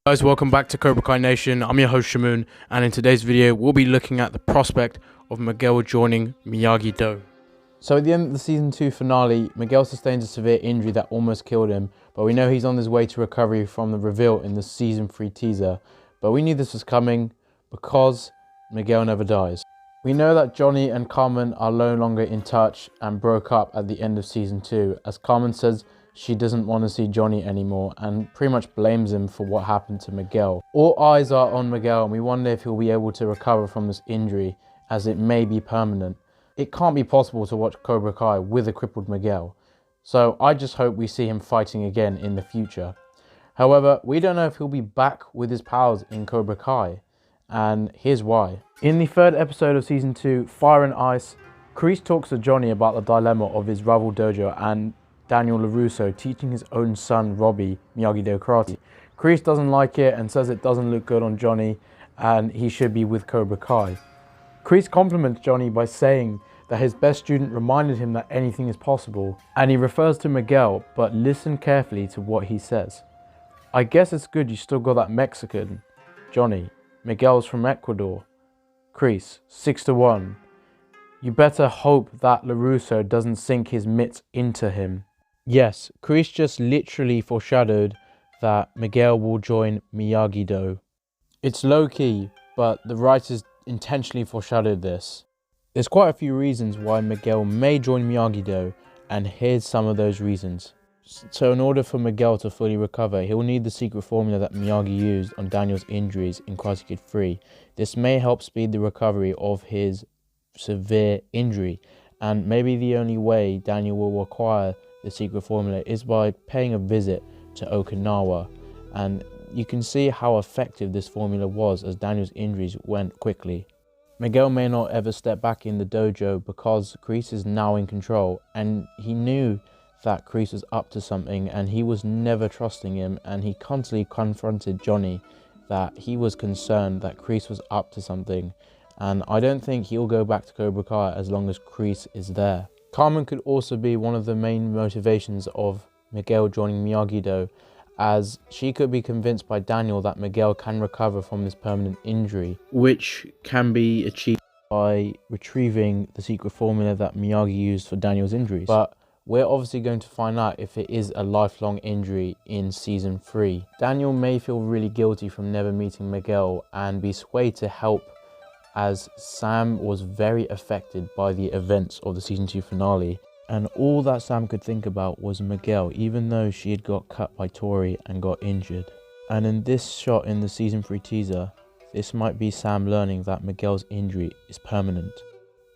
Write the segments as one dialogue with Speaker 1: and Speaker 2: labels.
Speaker 1: Guys, welcome back to Cobra Kai Nation. I'm your host Shamoon, and in today's video we'll be looking at the prospect of Miguel joining Miyagi-Do. So at the end of the season 2 finale, Miguel sustains a severe injury that almost killed him, but we know he's on his way to recovery from the reveal in the season 3 teaser. But we knew this was coming because Miguel never dies. We know that Johnny and Carmen are no longer in touch and broke up at the end of season 2, as Carmen says she doesn't want to see Johnny anymore and pretty much blames him for what happened to Miguel. All eyes are on Miguel, and we wonder if he'll be able to recover from this injury, as it may be permanent. It can't be possible to watch Cobra Kai with a crippled Miguel, so I just hope we see him fighting again in the future. However, we don't know if he'll be back with his pals in Cobra Kai, and here's why. In the third episode of season 2, Fire and Ice, Kreese talks to Johnny about the dilemma of his rival dojo and Daniel LaRusso teaching his own son Robbie Miyagi-Do karate. Kreese doesn't like it and says it doesn't look good on Johnny and he should be with Cobra Kai. Kreese compliments Johnny by saying that his best student reminded him that anything is possible, and he refers to Miguel, but listen carefully to what he says. I guess it's good you still got that Mexican. Johnny, Miguel's from Ecuador. Kreese, 6-1. You better hope that LaRusso doesn't sink his mitts into him. Yes, Kreese just literally foreshadowed that Miguel will join Miyagi-Do. It's low-key, but the writers intentionally foreshadowed this. There's quite a few reasons why Miguel may join Miyagi-Do, and here's some of those reasons. So in order for Miguel to fully recover, he'll need the secret formula that Miyagi used on Daniel's injuries in Karate Kid 3. This may help speed the recovery of his severe injury, and maybe the only way Daniel will acquire the secret formula is by paying a visit to Okinawa, and you can see how effective this formula was as Daniel's injuries went quickly. Miguel may not ever step back in the dojo because Kreese is now in control, and he knew that Kreese was up to something and he was never trusting him, and he constantly confronted Johnny that he was concerned that Kreese was up to something, and I don't think he'll go back to Cobra Kai as long as Kreese is there. Carmen could also be one of the main motivations of Miguel joining Miyagi-Do, as she could be convinced by Daniel that Miguel can recover from this permanent injury, which can be achieved by retrieving the secret formula that Miyagi used for Daniel's injuries. But we're obviously going to find out if it is a lifelong injury in season 3. Daniel may feel really guilty from never meeting Miguel and be swayed to help, as Sam was very affected by the events of the season 2 finale, and all that Sam could think about was Miguel, even though she had got cut by Tori and got injured. And in this shot in the season 3 teaser, this might be Sam learning that Miguel's injury is permanent.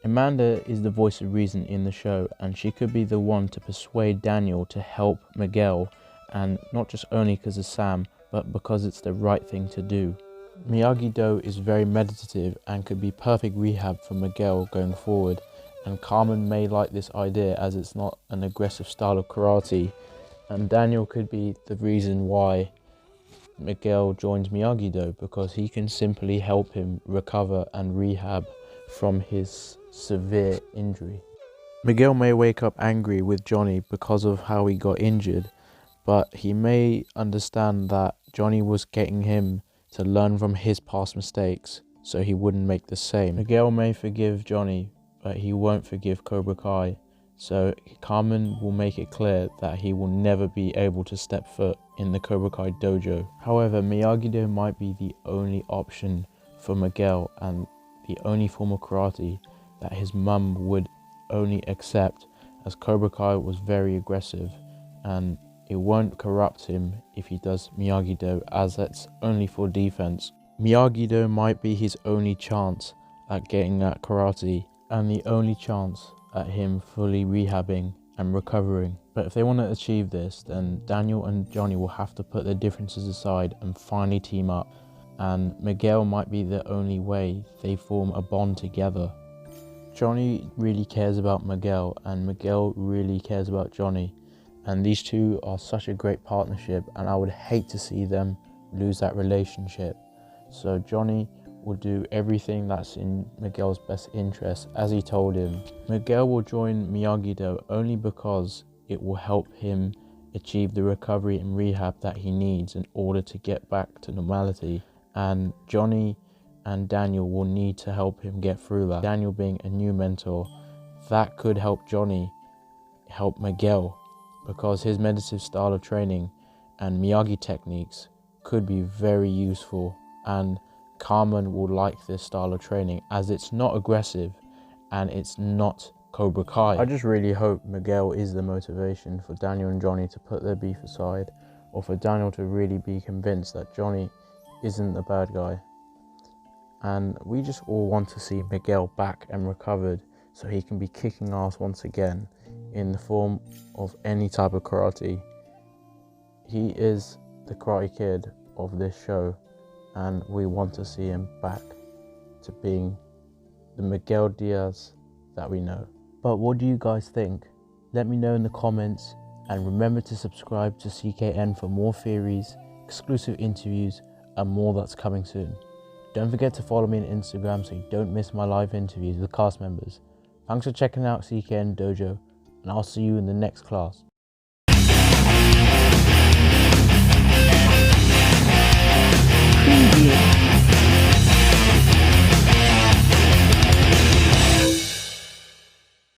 Speaker 1: Amanda is the voice of reason in the show, and she could be the one to persuade Daniel to help Miguel, and not just only because of Sam, but because it's the right thing to do. Miyagi-Do is very meditative and could be perfect rehab for Miguel going forward, and Carmen may like this idea as it's not an aggressive style of karate, and Daniel could be the reason why Miguel joins Miyagi-Do, because he can simply help him recover and rehab from his severe injury. Miguel may wake up angry with Johnny because of how he got injured, but he may understand that Johnny was getting him to learn from his past mistakes so he wouldn't make the same. Miguel may forgive Johnny, but he won't forgive Cobra Kai, so Carmen will make it clear that he will never be able to step foot in the Cobra Kai dojo. However, Miyagi-Do might be the only option for Miguel and the only form of karate that his mum would only accept, as Cobra Kai was very aggressive and it won't corrupt him if he does Miyagi-Do, as that's only for defense. Miyagi-Do might be his only chance at getting that karate and the only chance at him fully rehabbing and recovering. But if they want to achieve this, then Daniel and Johnny will have to put their differences aside and finally team up, and Miguel might be the only way they form a bond together. Johnny really cares about Miguel and Miguel really cares about Johnny, and these two are such a great partnership, and I would hate to see them lose that relationship. So Johnny will do everything that's in Miguel's best interest, as he told him. Miguel will join Miyagi-Do only because it will help him achieve the recovery and rehab that he needs in order to get back to normality. And Johnny and Daniel will need to help him get through that. Daniel being a new mentor, that could help Johnny help Miguel, because his meditative style of training and Miyagi techniques could be very useful, and Carmen will like this style of training as it's not aggressive and it's not Cobra Kai. I just really hope Miguel is the motivation for Daniel and Johnny to put their beef aside, or for Daniel to really be convinced that Johnny isn't the bad guy. And we just all want to see Miguel back and recovered so he can be kicking ass once again in the form of any type of karate. He is the Karate Kid of this show, and we want to see him back to being the Miguel Diaz that we know. But what do you guys think? Let me know in the comments, and remember to subscribe to CKN for more theories, exclusive interviews, and more that's coming soon. Don't forget to follow me on Instagram so you don't miss my live interviews with cast members. Thanks for checking out CKN Dojo, and I'll see you in the next class.